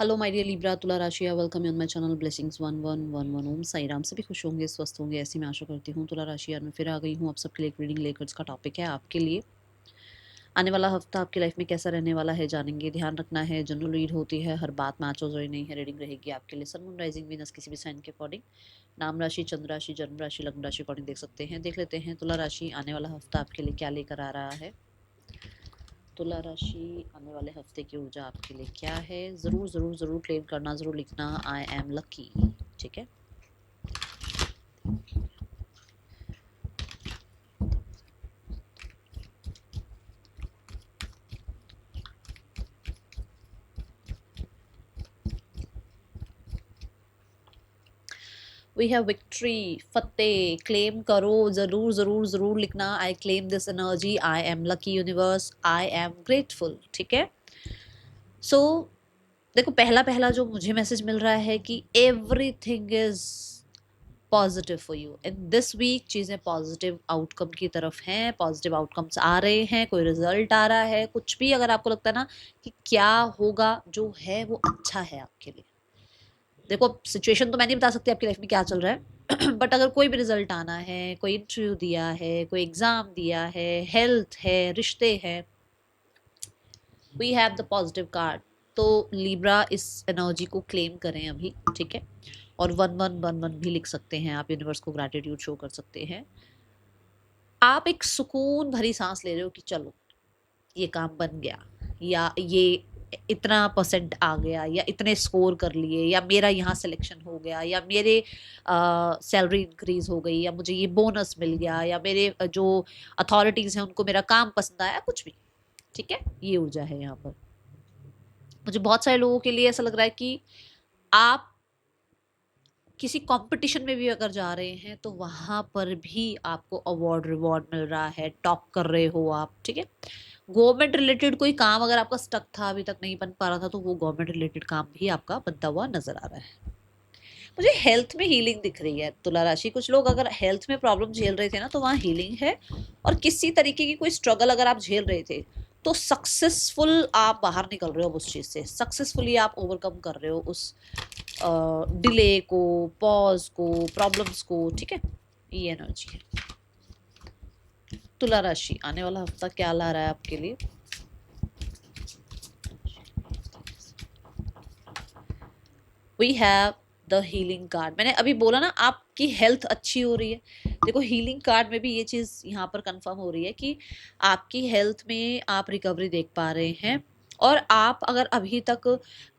Hello my dear Libra तुला राशि, welcome on my channel blessings 1111 ओम साई राम। सभी खुश होंगे, स्वस्थ होंगे, ऐसी मैं आशा करती हूँ। तुला राशि यार मैं फिर आ गई हूँ आप सबके लिए एक रीडिंग लेकर। इसका टॉपिक है आपके लिए आने वाला हफ्ता आपकी लाइफ में कैसा रहने वाला है, जानेंगे। ध्यान रखना है, जनरल रीड होती है, हर बात मैच हो जाए नहीं है। रीडिंग रहेगी आपके लिए सन मून राइजिंग वीनस किसी भी साइन के अकॉर्डिंग, नाम राशि, चंद्र राशि, जन्म राशि, लग्न राशि अकॉर्डिंग देख सकते हैं। देख लेते हैं तुला राशि आने वाला हफ्ता आपके लिए क्या लेकर आ रहा है। तुला राशि आने वाले हफ्ते की ऊर्जा आपके लिए क्या है, ज़रूर ज़रूर ज़रूर क्लेम करना, ज़रूर लिखना आई एम लकी। ठीक है, वी हैव विक्ट्री, फतेह। क्लेम करो, ज़रूर ज़रूर ज़रूर लिखना I claim this energy, I am lucky universe, I am grateful. ठीक है, सो देखो, पहला पहला जो मुझे मैसेज मिल रहा है कि everything is positive for you in this week. चीज़ें पॉजिटिव आउटकम की तरफ हैं, पॉजिटिव आउटकम्स आ रहे हैं, कोई रिजल्ट आ रहा है, कुछ भी अगर आपको लगता है ना कि क्या होगा, जो है वो अच्छा है आपके लिए। देखो, सिचुएशन तो मैं नहीं बता सकती आपकी लाइफ में क्या चल रहा है बट अगर कोई भी रिजल्ट आना है, कोई इंटरव्यू दिया है, कोई एग्जाम दिया है, हेल्थ है, रिश्ते हैं, we have the positive card. तो लिब्रा इस एनर्जी को क्लेम करें अभी। ठीक है, और 1111 भी लिख सकते हैं आप, यूनिवर्स को ग्रैटिट्यूड शो कर सकते हैं। आप एक सुकून भरी सांस ले रहे हो कि चलो ये काम बन गया, या ये इतना परसेंट आ गया, या इतने स्कोर कर लिए, या मेरा यहाँ सिलेक्शन हो गया, या मेरे सैलरी इंक्रीज हो गई, या मुझे ये बोनस मिल गया, या मेरे जो अथॉरिटीज हैं उनको मेरा काम पसंद आया, कुछ भी। ठीक है, ये ऊर्जा है यहाँ पर। मुझे बहुत सारे लोगों के लिए ऐसा लग रहा है कि आप किसी कंपटीशन में भी अगर जा रहे हैं तो वहां पर भी आपको अवार्ड रिवॉर्ड मिल रहा है, टॉप कर रहे हो आप। ठीक है, गवर्नमेंट रिलेटेड कोई काम अगर आपका स्टक था, अभी तक नहीं बन पा रहा था, तो वो गवर्नमेंट रिलेटेड काम भी आपका बनता हुआ नजर आ रहा है। मुझे हेल्थ में हीलिंग दिख रही है तुला राशि। कुछ लोग अगर हेल्थ में प्रॉब्लम झेल रहे थे ना, तो वहाँ हीलिंग है। और किसी तरीके की कोई स्ट्रगल अगर आप झेल रहे थे, तो सक्सेसफुल आप बाहर निकल रहे हो उस चीज से, सक्सेसफुली आप ओवरकम कर रहे हो उस डिले को, पॉज को, प्रॉब्लम्स को। ठीक है, ये एनर्जी है। तुला राशि आने वाला हफ्ता क्या ला रहा है आपके लिए। We have the healing card. मैंने अभी बोला ना आपकी हेल्थ अच्छी हो रही है। देखो, हीलिंग कार्ड में भी ये चीज यहाँ पर कंफर्म हो रही है कि आपकी हेल्थ में आप रिकवरी देख पा रहे हैं। और आप अगर अभी तक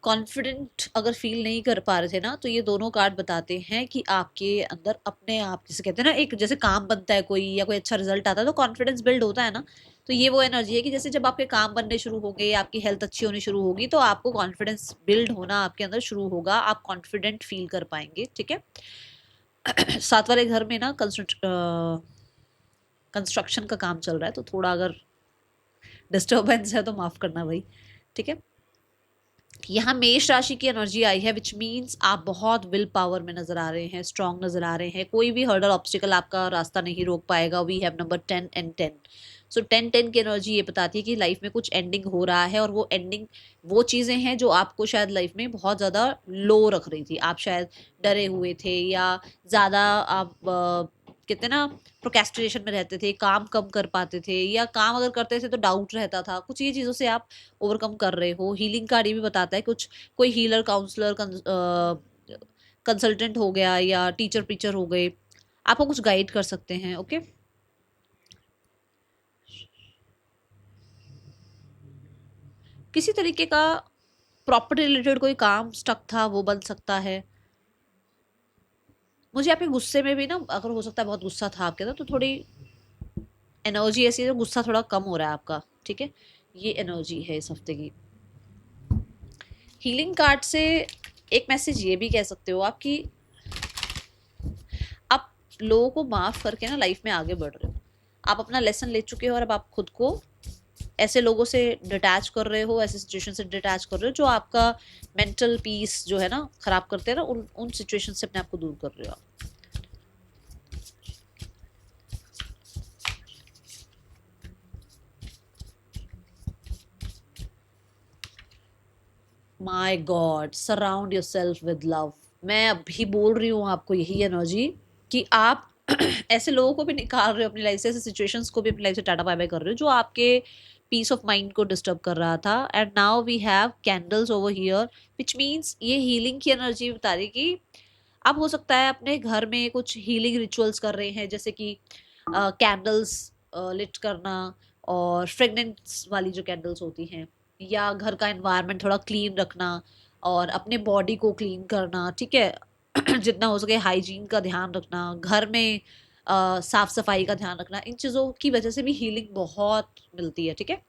कॉन्फिडेंट अगर फील नहीं कर पा रहे थे ना, तो ये दोनों कार्ड बताते हैं कि आपके अंदर अपने आप, जिसे कहते हैं ना, एक जैसे काम बनता है कोई, या कोई अच्छा रिजल्ट आता है तो कॉन्फिडेंस बिल्ड होता है ना। तो ये वो एनर्जी है कि जैसे जब आपके काम बनने शुरू होंगे, आपकी हेल्थ अच्छी होनी शुरू होगी, तो आपको कॉन्फिडेंस बिल्ड होना आपके अंदर शुरू होगा, आप कॉन्फिडेंट फील कर पाएंगे। ठीक है, साथ वाले घर में ना कंस्ट्रक्शन का काम चल रहा है, तो थोड़ा अगर डिस्टर्बेंस है तो माफ करना भाई। ठीक है, यहाँ मेष राशि की एनर्जी आई है, विच मीन्स आप बहुत विल पावर में नजर आ रहे हैं, स्ट्रांग नजर आ रहे हैं। कोई भी हर्डल ऑब्स्टिकल आपका रास्ता नहीं रोक पाएगा। We have number 10 and 10। So 10 10 की एनर्जी ये बताती है कि लाइफ में कुछ एंडिंग हो रहा है, और वो एंडिंग वो चीजें हैं जो आपको शायद लाइफ में बहुत ज्यादा लो रख रही थी। आप शायद डरे हुए थे, या ज्यादा आप कहते हैं ना, प्रोकेस्टिनेशन में रहते थे, काम कम कर पाते थे, या काम अगर करते थे तो डाउट रहता था। कुछ ये चीज़ों से आप ओवरकम कर रहे हो। हीलिंग कार्ड ये भी बताता है कुछ, कोई हीलर, काउंसलर, कंसल्टेंट हो गया, या टीचर पीचर हो गए, आपको कुछ गाइड कर सकते हैं। ओके, किसी तरीके का प्रॉपर्टी रिलेटेड कोई काम स्टक था, वो बन सकता है। मुझे आपके गुस्से में भी ना, अगर हो सकता है बहुत गुस्सा था आपके अंदर, तो थोड़ी एनर्जी ऐसी है, जो गुस्सा थोड़ा कम हो रहा है आपका। ठीक है, ये एनर्जी है इस हफ्ते की। हीलिंग कार्ड से एक मैसेज ये भी कह सकते हो आप कि आप लोगों को माफ करके ना लाइफ में आगे बढ़ रहे हो। आप अपना लेसन ले चुके हो, और अब आप खुद को ऐसे लोगों से डिटैच कर रहे हो, ऐसे सिचुएशन से डिटैच कर रहे हो जो आपका मेंटल पीस जो है ना खराब करते हैं ना, उन उन सिचुएशन से अपने आप को दूर कर रहे हो आप। My God, surround yourself with love. मैं अभी बोल रही हूँ आपको यही एनर्जी कि आप ऐसे लोगों को भी निकाल रहे हो अपनी लाइफ से, ऐसे सिचुएशंस को भी अपनी लाइफ से टाटा बाय बाय कर रहे हो जो आपके पीस ऑफ माइंड को डिस्टर्ब कर रहा था। And now we have candles over here, which means ये हीलिंग की एनर्जी बता रही कि आप हो सकता है अपने घर में कुछ हीलिंग रिचुअल्स कर रहे हैं, जैसे कि कैंडल्स लिट करना, और फ्रेगनेंस वाली जो कैंडल्स होती हैं, या घर का एनवायरनमेंट थोड़ा क्लीन रखना और अपने बॉडी को क्लीन करना, ठीक है। जितना हो सके हाइजीन का ध्यान रखना, घर में साफ सफाई का ध्यान रखना, इन चीज़ों की वजह से भी हीलिंग बहुत मिलती है, ठीक है।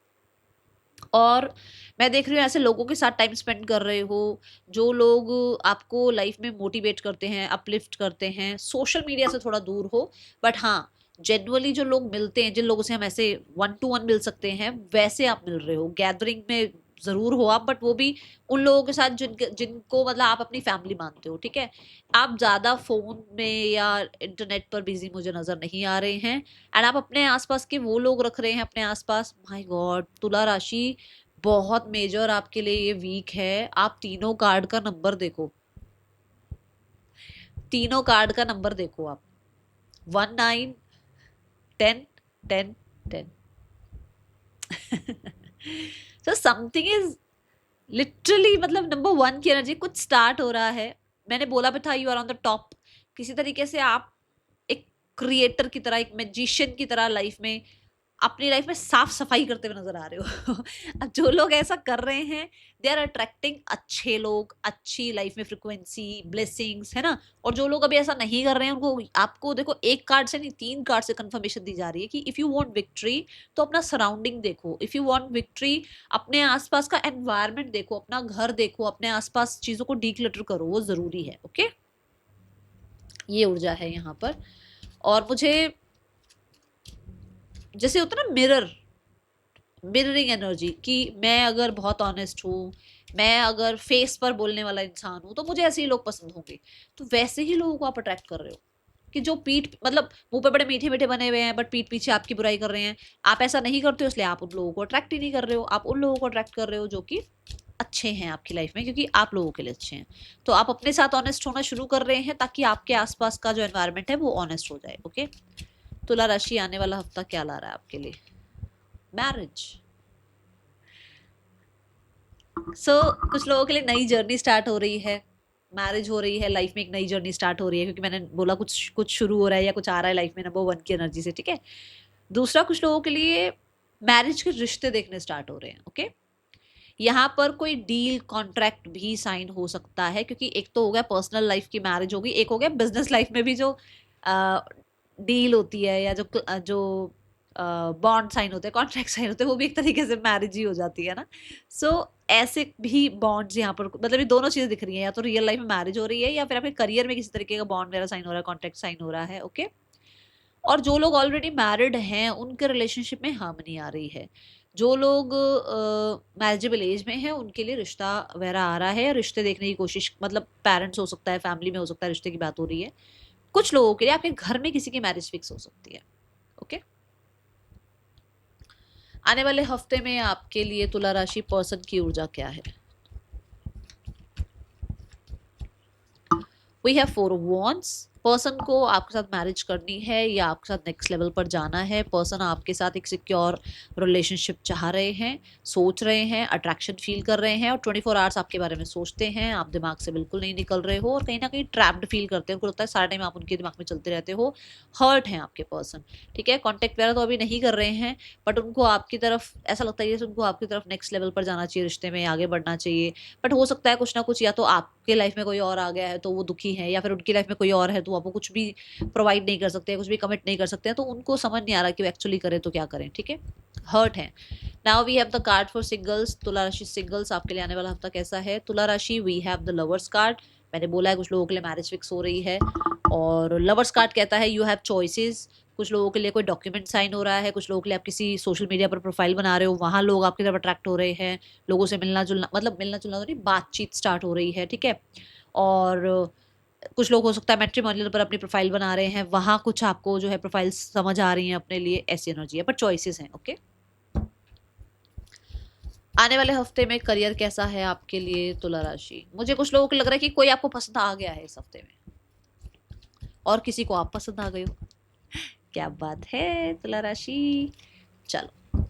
और मैं देख रही हूँ ऐसे लोगों के साथ टाइम स्पेंड कर रहे हो जो लोग आपको लाइफ में मोटिवेट करते हैं, अपलिफ्ट करते हैं। सोशल मीडिया से थोड़ा दूर हो, बट हाँ, जेनुअली जो लोग मिलते हैं, जिन लोगों से हम ऐसे वन टू वन मिल सकते हैं, वैसे आप मिल रहे हो। गैदरिंग में जरूर हो आप, बट वो भी उन लोगों के साथ जिनको मतलब आप अपनी फैमिली मानते हो, ठीक है। आप ज्यादा फोन में या इंटरनेट पर बिजी मुझे नजर नहीं आ रहे हैं। एंड आप अपने आसपास के वो लोग रख रहे हैं अपने आसपास। माय गॉड, तुला राशि बहुत मेजर आपके लिए ये वीक है। आप तीनों कार्ड का नंबर देखो, तीनों कार्ड का नंबर देखो आप, 19, 10, 10, 10। सो समथिंग इज लिटरली, मतलब नंबर वन की एनर्जी, कुछ स्टार्ट हो रहा है। मैंने बोला भी था, you are on the top. किसी तरीके से आप एक क्रिएटर की तरह, एक मैजिशियन की तरह लाइफ में, अपनी लाइफ में साफ सफाई करते हुए नजर आ रहे हो। अब जो लोग ऐसा कर रहे हैं, दे आर अट्रैक्टिंग अच्छे लोग, अच्छी लाइफ में फ्रिक्वेंसी, ब्लेसिंग्स, है ना। और जो लोग अभी ऐसा नहीं कर रहे हैं, उनको, आपको देखो, एक कार्ड से नहीं, तीन कार्ड से कंफर्मेशन दी जा रही है कि इफ यू वांट विक्ट्री तो अपना सराउंडिंग देखो, इफ यू वांट विक्ट्री अपने आसपास का एनवायरनमेंट देखो, अपना घर देखो, अपने आसपास चीजों को डीक्लटर करो, वो जरूरी है, ओके। ये ऊर्जा है यहाँ पर। और मुझे जैसे होता है ना, मिररिंग एनर्जी, कि मैं अगर बहुत ऑनेस्ट हूँ, मैं अगर फेस पर बोलने वाला इंसान हूँ, तो मुझे ऐसे ही लोग पसंद होंगे। तो वैसे ही लोगों को आप अट्रैक्ट कर रहे हो, कि जो पीठ, मतलब मुंह पे बड़े मीठे मीठे बने हुए हैं, बट पीठ पीछे आपकी बुराई कर रहे हैं। आप ऐसा नहीं करते हो, इसलिए आप उन लोगों को अट्रैक्ट ही नहीं कर रहे हो। आप उन लोगों को अट्रैक्ट कर रहे हो जो कि अच्छे हैं आपकी लाइफ में, क्योंकि आप लोगों के लिए अच्छे हैं। तो आप अपने साथ ऑनेस्ट होना शुरू कर रहे हैं, ताकि आपके आसपास का जो एनवायरनमेंट है वो ऑनेस्ट हो जाए, ओके। तुला राशि आने वाला हफ्ता क्या ला रहा है आपके लिए? मैरिज। कुछ लोगों के लिए नई जर्नी स्टार्ट हो रही है, मैरिज हो रही है, लाइफ में एक नई जर्नी स्टार्ट हो रही है, क्योंकि मैंने बोला कुछ कुछ शुरू हो रहा है या कुछ आ रहा है लाइफ में, नंबर वन की एनर्जी से, ठीक है। दूसरा, कुछ लोगों के लिए मैरिज के रिश्ते देखने स्टार्ट हो रहे हैं, ओके। यहाँ पर कोई डील कॉन्ट्रैक्ट भी साइन हो सकता है, क्योंकि एक तो हो गया पर्सनल लाइफ की मैरिज होगी, एक हो गया बिजनेस लाइफ में भी जो डील होती है, या जो जो बॉन्ड साइन होते हैं, कॉन्ट्रैक्ट साइन होते हैं, वो भी एक तरीके से मैरिज ही हो जाती है ना। सो ऐसे भी बॉन्ड्स यहाँ पर, मतलब ये दोनों चीजें दिख रही हैं, या तो रियल लाइफ में मैरिज हो रही है, या फिर आपके करियर में किसी तरीके का बॉन्ड वगैरह साइन हो रहा है, कॉन्ट्रैक्ट साइन हो रहा है, ओके। और जो लोग ऑलरेडी मैरिड हैं, उनके रिलेशनशिप में हार्मनी आ रही है। जो लोग मैरिजेबल एज में हैं, उनके लिए रिश्ता वगैरह आ रहा है, रिश्ते देखने की कोशिश, मतलब पेरेंट्स हो सकता है, फैमिली में हो सकता है, रिश्ते की बात हो रही है। कुछ लोगों के लिए आपके घर में किसी की मैरिज फिक्स हो सकती है, ओके। आने वाले हफ्ते में आपके लिए तुला राशि पर्सन की ऊर्जा क्या है? We have 4 of wands. Person को आपके साथ मैरिज करनी है, या आपके साथ नेक्स्ट लेवल पर जाना है। पर्सन आपके साथ एक सिक्योर रिलेशनशिप चाह रहे हैं, सोच रहे हैं, अट्रैक्शन फील कर रहे हैं, और 24 आवर्स आपके बारे में सोचते हैं। आप दिमाग से बिल्कुल नहीं निकल रहे हो, और कहीं ना कहीं ट्रैप्ड फील करते हैं। उनको लगता है सारा टाइम आप उनके दिमाग में चलते रहते हो। हर्ट हैं आपके पर्सन, ठीक है। कॉन्टेक्ट वगैरह तो अभी नहीं कर रहे हैं, बट उनको आपकी तरफ ऐसा लगता है जैसे उनको आपकी तरफ नेक्स्ट लेवल पर जाना चाहिए, रिश्ते में आगे बढ़ना चाहिए। बट हो सकता है कुछ ना कुछ, या तो आपके लाइफ में कोई और आ गया है तो वो दुखी है, या फिर उनकी लाइफ में कोई और है तो आपको कुछ भी प्रोवाइड नहीं कर सकते, कुछ भी कमिट नहीं कर सकते हैं। तो उनको समझ नहीं आ रहा कि वो एक्चुअली करें तो क्या करें, ठीक है। हर्ट है। Now we have the card for singles. तुला राशि सिंगल्स, आपके लिए आने वाला हफ्ता कैसा है? तुला राशि, we have the lovers card. मैंने बोला है कुछ लोगों के लिए मैरिज फिक्स हो रही है, और लवर्स कार्ड कहता है यू हैव चॉइसेस। कुछ लोगों के लिए कोई डॉक्यूमेंट साइन हो रहा है, कुछ लोगों के लिए आप किसी सोशल मीडिया पर प्रोफाइल बना रहे हो, वहाँ लोग आपकी तरफ अट्रैक्ट हो रहे हैं। लोगों से मिलना जुलना, मतलब मिलना जुलना तो नहीं, बातचीत स्टार्ट हो रही है, ठीक है। और कुछ लोग हो सकता है मैट्रिमोनियल पर अपनी प्रोफाइल बना रहे हैं, वहाँ कुछ आपको जो है प्रोफाइल समझ आ रही हैं अपने लिए, ऐसी एनर्जी है, पर चॉइसेस हैं, ओके। आने वाले हफ्ते में करियर कैसा है आपके लिए तुला राशि? मुझे कुछ लोगों को लग रहा है कि कोई आपको पसंद आ गया है इस हफ्ते में, और किसी को आप पसंद आ गए हो। क्या बात है तुला राशि। चलो,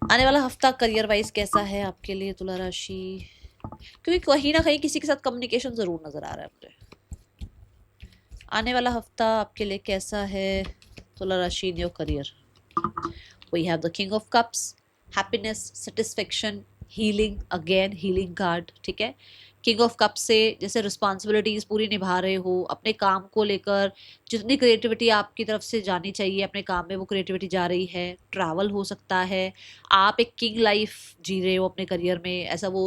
आने वाला हफ्ता करियर वाइज कैसा है आपके लिए तुला राशि? क्योंकि कहीं ना कहीं किसी के साथ कम्युनिकेशन जरूर नजर आ रहा है मुझे। आने वाला हफ्ता आपके लिए कैसा है तुला राशि in your career? We have the king of cups, happiness, satisfaction, healing, again healing card, ठीक है। किंग ऑफ कप से जैसे रिस्पॉन्सिबिलिटीज पूरी निभा रहे हो अपने काम को लेकर, जितनी क्रिएटिविटी आपकी तरफ से जानी चाहिए अपने काम में वो क्रिएटिविटी जा रही है। ट्रैवल हो सकता है, आप एक किंग लाइफ जी रहे हो अपने करियर में, ऐसा वो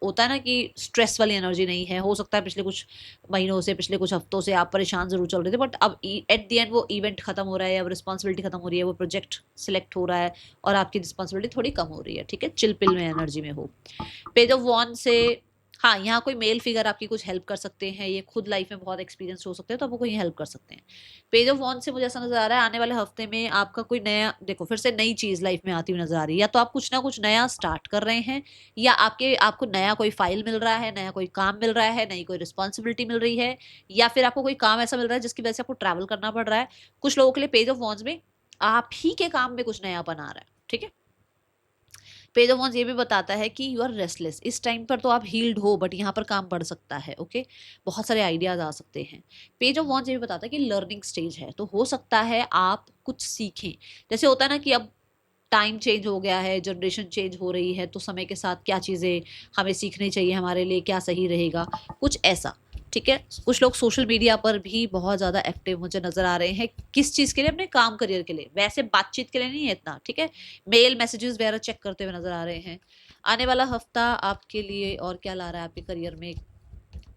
होता है ना कि स्ट्रेस वाली एनर्जी नहीं है। हो सकता है पिछले कुछ महीनों से, पिछले कुछ हफ्तों से आप परेशान जरूर चल रहे थे, बट अब एट द एंड वो इवेंट खत्म हो रहा है, अब रिस्पॉन्सिबिलिटी खत्म हो रही है, वो प्रोजेक्ट सिलेक्ट हो रहा है और आपकी रिस्पॉन्सिबिलिटी थोड़ी कम हो रही है, ठीक है। चिल पिल में एनर्जी में हो। पेज ऑफ वॉन से, हाँ, यहाँ कोई मेल फिगर आपकी कुछ हेल्प कर सकते हैं, ये खुद लाइफ में बहुत एक्सपीरियंस हो सकते हैं तो आपको कोई हेल्प कर सकते हैं। पेज ऑफ वॉन से मुझे ऐसा नजर आ रहा है आने वाले हफ्ते में आपका कोई नया, देखो फिर से नई चीज लाइफ में आती हुई नजर आ रही है, या तो आप कुछ ना कुछ नया स्टार्ट कर रहे हैं, या आपको नया कोई फाइल मिल रहा है, नया कोई काम मिल रहा है, नई कोई रिस्पॉन्सिबिलिटी मिल रही है, या फिर आपको कोई काम ऐसा मिल रहा है जिसकी वजह से आपको ट्रैवल करना पड़ रहा है। कुछ लोगों के लिए पेज ऑफ वॉन्स में आप ही के काम में कुछ नयापन आ रहा है, ठीक है। पेज ऑफ वॉन्स ये भी बताता है कि यू आर रेस्टलेस, इस टाइम पर तो आप हील्ड हो बट यहाँ पर काम बढ़ सकता है, ओके। बहुत सारे आइडियाज आ सकते हैं। पेज ऑफ वॉन्स ये भी बताता है कि लर्निंग स्टेज है, तो हो सकता है आप कुछ सीखें। जैसे होता है ना कि अब टाइम चेंज हो गया है, जनरेशन चेंज हो रही है, तो समय के साथ क्या चीज़ें हमें सीखनी चाहिए, हमारे लिए क्या सही रहेगा, कुछ ऐसा, ठीक है। कुछ लोग सोशल मीडिया पर भी बहुत ज़्यादा एक्टिव मुझे नजर आ रहे हैं, किस चीज़ के लिए? अपने काम करियर के लिए, वैसे बातचीत के लिए नहीं है इतना, ठीक है। मेल मैसेजेस वगैरह चेक करते हुए नजर आ रहे हैं। आने वाला हफ्ता आपके लिए और क्या ला रहा है आपके करियर में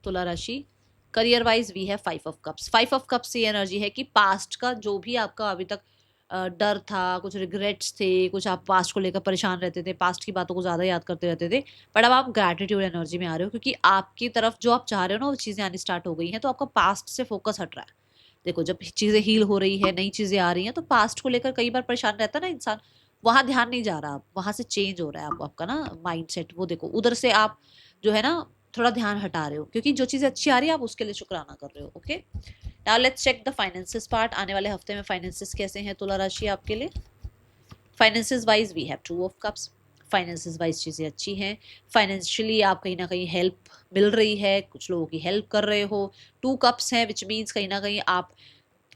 तुला राशि? करियर वाइज वी है 5 ऑफ कप्स। 5 ऑफ कप्स ये एनर्जी है कि पास्ट का जो भी आपका अभी तक डर था, कुछ रिग्रेट्स थे, कुछ आप पास्ट को लेकर परेशान रहते थे, पास्ट की बातों को ज़्यादा याद करते रहते थे, बट अब आप ग्रैटिट्यूड एनर्जी में आ रहे हो क्योंकि आपकी तरफ जो आप चाह रहे हो ना वो चीज़ें आनी स्टार्ट हो गई हैं, तो आपका पास्ट से फोकस हट रहा है। देखो, जब चीज़ें हील हो रही है, नई चीज़ें आ रही हैं, तो पास्ट को लेकर कई बार परेशान रहता है ना इंसान, वहाँ ध्यान नहीं जा रहा, आप वहाँ से चेंज हो रहा है आपका ना माइंड सेट, वो देखो उधर से आप जो है ना थोड़ा ध्यान हटा रहे हो, क्योंकि जो चीज़ें अच्छी आ रही है आप उसके लिए शुक्राना कर रहे हो, okay. Now let's check the finances part. आने वाले हफ्ते में फाइनेंसेस कैसे हैं तुला राशि आपके लिए? Finances wise we have 2 of cups. Finances wise चीज़ें अच्छी हैं। फाइनेंशियली आप कहीं ना कहीं हेल्प मिल रही है, कुछ लोगों की हेल्प कर रहे हो। 2 कप्स हैं विच मीन्स कहीं ना कहीं आप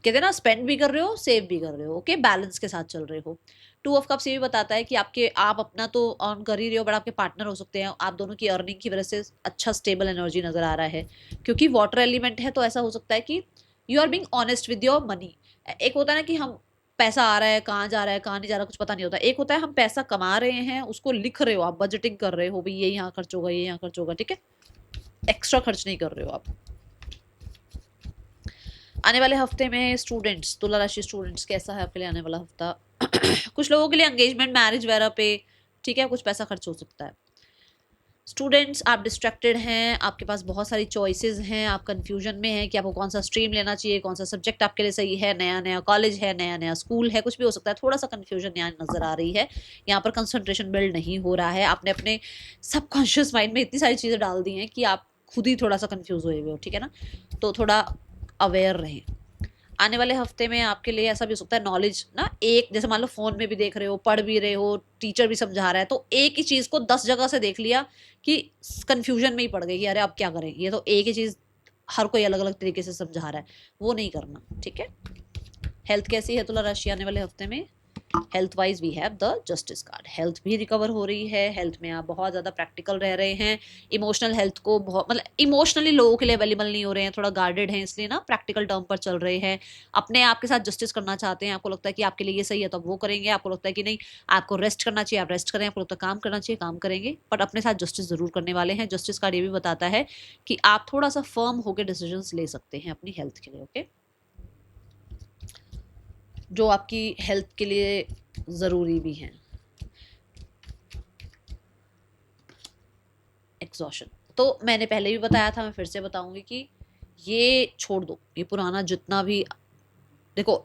कहते हैं ना स्पेंड भी कर रहे हो, सेव भी कर रहे हो, ओके, बैलेंस के साथ चल रहे हो। 2 ऑफ कप्स ये भी बताता है कि आप अपना तो अर्न कर ही रहे हो, बट आपके पार्टनर हो सकते हैं, आप दोनों की अर्निंग की वजह से अच्छा स्टेबल एनर्जी नजर आ रहा है। क्योंकि वाटर एलिमेंट है तो ऐसा हो सकता है कि you are being honest with your money. एक होता है ना कि हम पैसा आ रहा है, कहाँ जा रहा है, कहाँ नहीं जा रहा, कुछ पता नहीं होता। एक होता है हम पैसा कमा रहे हैं, उसको लिख रहे हो, आप बजटिंग कर रहे हो, भाई ये यहाँ खर्च होगा, ये यहाँ खर्च होगा, ठीक है। एक्स्ट्रा खर्च नहीं कर रहे हो आप। आने वाले हफ्ते में स्टूडेंट्स, तुला राशि स्टूडेंट्स कैसा है आपके लिए आने वाला हफ्ता? कुछ लोगों के लिए एंगेजमेंट, मैरिज वगैरह पे, ठीक है, कुछ पैसा खर्च हो सकता है। स्टूडेंट्स, आप डिस्ट्रैक्टेड हैं, आपके पास बहुत सारी चॉइसेस हैं, आप कंफ्यूजन में हैं कि आपको कौन सा स्ट्रीम लेना चाहिए, कौन सा सब्जेक्ट आपके लिए सही है, नया नया कॉलेज है, नया नया स्कूल है, कुछ भी हो सकता है। थोड़ा सा कंफ्यूजन यहाँ नजर आ रही है, यहाँ पर कंसंट्रेशन बिल्ड नहीं हो रहा है, आपने अपने सबकॉन्शियस माइंड में इतनी सारी चीज़ें डाल दी हैं कि आप खुद ही थोड़ा सा कंफ्यूज हुए हुए हो, ठीक है ना। तो थोड़ा अवेयर रहें। आने वाले हफ्ते में आपके लिए ऐसा भी हो सकता है, नॉलेज ना, एक जैसे मान लो फोन में भी देख रहे हो, पढ़ भी रहे हो, टीचर भी समझा रहा है, तो एक ही चीज को 10 जगह से देख लिया कि कंफ्यूजन में ही पड़ गई कि अरे अब क्या करें, ये तो एक ही चीज हर कोई अलग अलग तरीके से समझा रहा है, वो नहीं करना, ठीक है। हेल्थ कैसी है तुला राशि आने वाले हफ्ते में? Health wise we have the justice card. Health भी रिकवर हो रही है, हेल्थ में आप बहुत ज़्यादा प्रैक्टिकल रह रहे हैं। इमोशनल हेल्थ को बहुत, मतलब इमोशनली लोगों के लिए अवेलेबल नहीं हो रहे हैं, थोड़ा गार्डेड हैं, इसलिए ना प्रैक्टिकल टर्म पर चल रहे हैं। अपने आप के साथ जस्टिस करना चाहते हैं, आपको लगता है कि आपके लिए ये सही है तो आप वो करेंगे, आपको लगता है कि नहीं आपको रेस्ट करना चाहिए, आप रेस्ट करें, आपको लगता है काम करना चाहिए, काम करेंगे, बट अपने साथ जस्टिस जरूर करने वाले हैं। जस्टिस कार्ड ये भी बताता है कि आप थोड़ा सा फर्म होकर डिसीजन ले सकते हैं अपनी हेल्थ के लिए, ओके, जो आपकी हेल्थ के लिए ज़रूरी भी हैं। एग्जॉशन तो मैंने पहले भी बताया था, मैं फिर से बताऊंगी कि ये छोड़ दो, ये पुराना जितना भी, देखो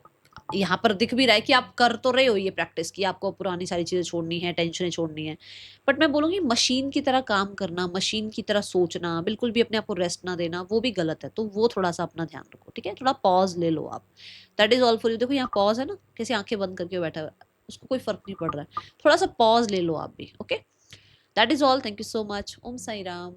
यहाँ पर दिख भी रहा है कि आप कर तो रहे हो ये प्रैक्टिस की आपको पुरानी सारी चीजें छोड़नी है, टेंशनें छोड़नी है, बट मैं बोलूंगी मशीन की तरह काम करना, मशीन की तरह सोचना, बिल्कुल भी अपने आप को रेस्ट ना देना, वो भी गलत है। तो वो थोड़ा सा अपना ध्यान रखो, ठीक है, थोड़ा पॉज ले लो आप। That is all for you. देखो यहाँ पॉज है ना, कैसे आंखें बंद करके बैठा हुआ है, उसको कोई फर्क नहीं पड़ रहा है, थोड़ा सा पॉज ले लो आप भी। Okay, that is all. Thank you so much. Om Sai Ram.